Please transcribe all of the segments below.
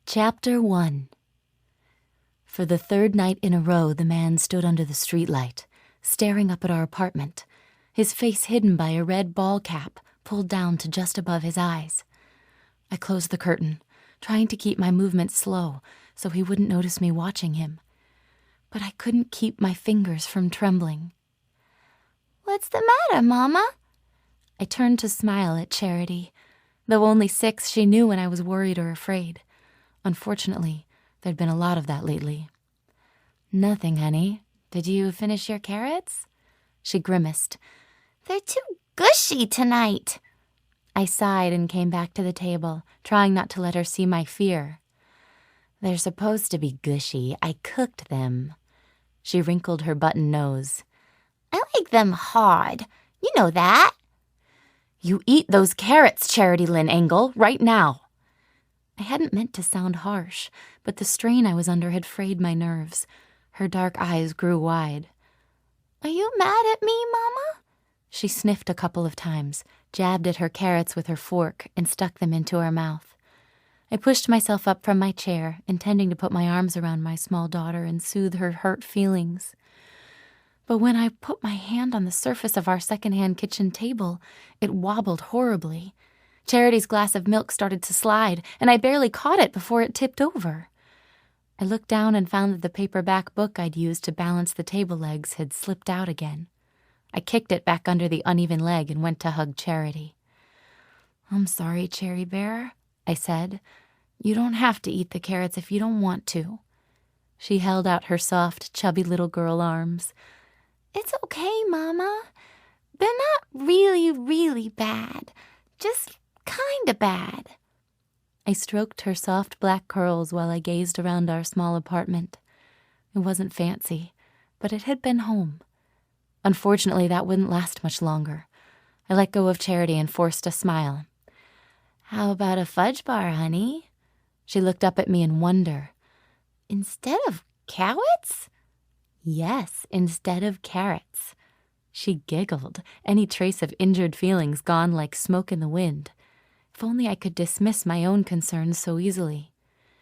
Chapter 1. For the third night in a row, the man stood under the streetlight, staring up at our apartment, his face hidden by a red ball cap pulled down to just above his eyes. I closed the curtain, trying to keep my movements slow so he wouldn't notice me watching him. But I couldn't keep my fingers from trembling. "What's the matter, Mama?" I turned to smile at Charity. Though only 6, she knew when I was worried or afraid. Unfortunately, there'd been a lot of that lately. "Nothing, honey. Did you finish your carrots?" She grimaced. "They're too gushy tonight." I sighed and came back to the table, trying not to let her see my fear. "They're supposed to be gushy. I cooked them." She wrinkled her button nose. "I like them hard. You know that." "You eat those carrots, Charity Lynn Engel, right now." I hadn't meant to sound harsh, but the strain I was under had frayed my nerves. Her dark eyes grew wide. "Are you mad at me, Mama?" She sniffed a couple of times, jabbed at her carrots with her fork, and stuck them into her mouth. I pushed myself up from my chair, intending to put my arms around my small daughter and soothe her hurt feelings. But when I put my hand on the surface of our secondhand kitchen table, it wobbled horribly. Charity's glass of milk started to slide, and I barely caught it before it tipped over. I looked down and found that the paperback book I'd used to balance the table legs had slipped out again. I kicked it back under the uneven leg and went to hug Charity. "I'm sorry, Cherry Bear," I said. "You don't have to eat the carrots if you don't want to." She held out her soft, chubby little girl arms. "It's okay, Mama. They're not really, really bad. Just kinda bad." I stroked her soft black curls while I gazed around our small apartment. It wasn't fancy, but it had been home. Unfortunately, that wouldn't last much longer. I let go of Charity and forced a smile. "How about a fudge bar, honey?" She looked up at me in wonder. "Instead of carrots?" "Yes, instead of carrots." She giggled, any trace of injured feelings gone like smoke in the wind. If only I could dismiss my own concerns so easily.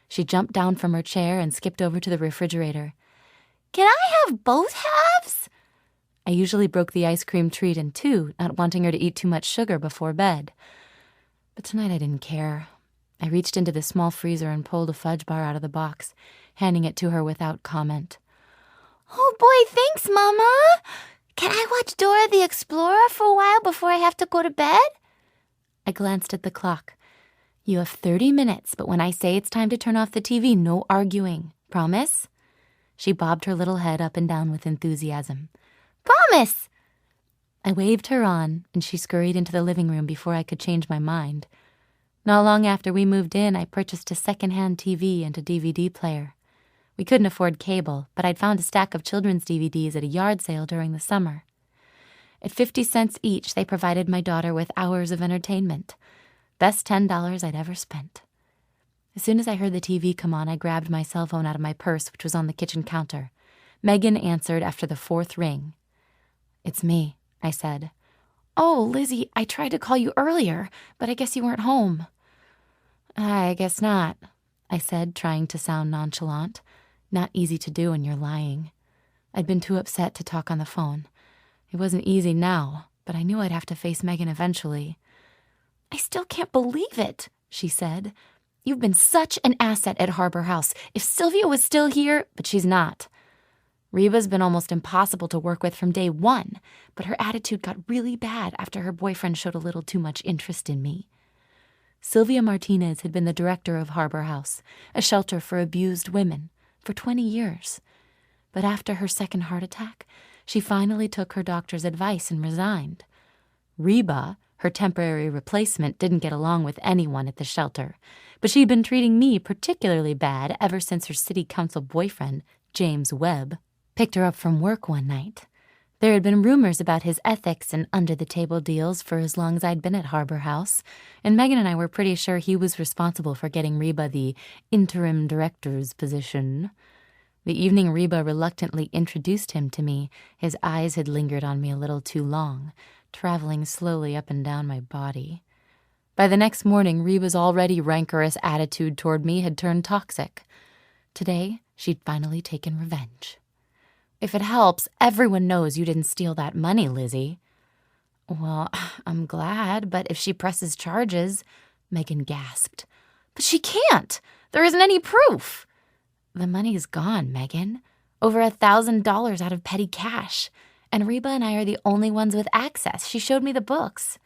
She jumped down from her chair and skipped over to the refrigerator. "Can I have both halves?" I usually broke the ice cream treat in 2, not wanting her to eat too much sugar before bed. But tonight I didn't care. I reached into the small freezer and pulled a fudge bar out of the box, handing it to her without comment. "Oh boy, thanks, Mama. Can I watch Dora the Explorer for a while before I have to go to bed?" I glanced at the clock. "You have 30 minutes, but when I say it's time to turn off the TV, no arguing. Promise?" She bobbed her little head up and down with enthusiasm. "Promise!" I waved her on, and she scurried into the living room before I could change my mind. Not long after we moved in, I purchased a second-hand TV and a DVD player. We couldn't afford cable, but I'd found a stack of children's DVDs at a yard sale during the summer. At 50 cents each, they provided my daughter with hours of entertainment. Best $10 I'd ever spent. As soon as I heard the TV come on, I grabbed my cell phone out of my purse, which was on the kitchen counter. Megan answered after the 4th ring. "It's me," I said. "Oh, Lizzie, I tried to call you earlier, but I guess you weren't home." "I guess not," I said, trying to sound nonchalant. Not easy to do when you're lying. I'd been too upset to talk on the phone. It wasn't easy now, but I knew I'd have to face Megan eventually. "I still can't believe it," she said. "You've been such an asset at Harbor House. If Sylvia was still here, but she's not. Reba's been almost impossible to work with from day 1, but her attitude got really bad after her boyfriend showed a little too much interest in me." Sylvia Martinez had been the director of Harbor House, a shelter for abused women, for 20 years. But after her second heart attack, she finally took her doctor's advice and resigned. Reba, her temporary replacement, didn't get along with anyone at the shelter, but she'd been treating me particularly bad ever since her city council boyfriend, James Webb, picked her up from work one night. There had been rumors about his ethics and under-the-table deals for as long as I'd been at Harbor House, and Megan and I were pretty sure he was responsible for getting Reba the interim director's position. The evening Reba reluctantly introduced him to me, his eyes had lingered on me a little too long, traveling slowly up and down my body. By the next morning, Reba's already rancorous attitude toward me had turned toxic. Today, she'd finally taken revenge. "If it helps, everyone knows you didn't steal that money, Lizzie." "Well, I'm glad, but if she presses charges," Megan gasped. "But she can't. There isn't any proof." "The money's gone, Megan. Over $1,000 out of petty cash. And Reba and I are the only ones with access. She showed me the books.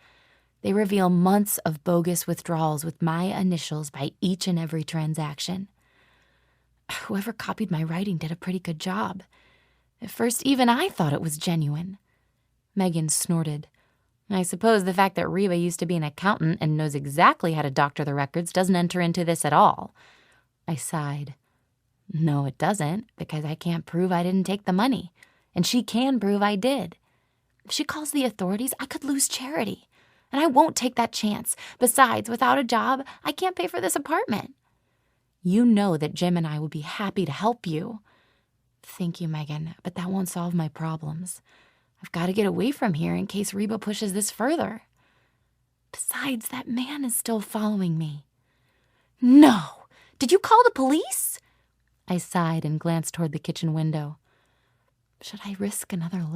They reveal months of bogus withdrawals with my initials by each and every transaction. Whoever copied my writing did a pretty good job. At first, even I thought it was genuine." Megan snorted. "I suppose the fact that Reba used to be an accountant and knows exactly how to doctor the records doesn't enter into this at all." I sighed. "No, it doesn't, because I can't prove I didn't take the money, and she can prove I did. If she calls the authorities, I could lose charity, and I won't take that chance. Besides, without a job, I can't pay for this apartment." "You know that Jim and I would be happy to help you." "Thank you, Megan, but that won't solve my problems. I've got to get away from here in case Reba pushes this further. Besides, that man is still following me." "No! Did you call the police?" I sighed and glanced toward the kitchen window. Should I risk another look?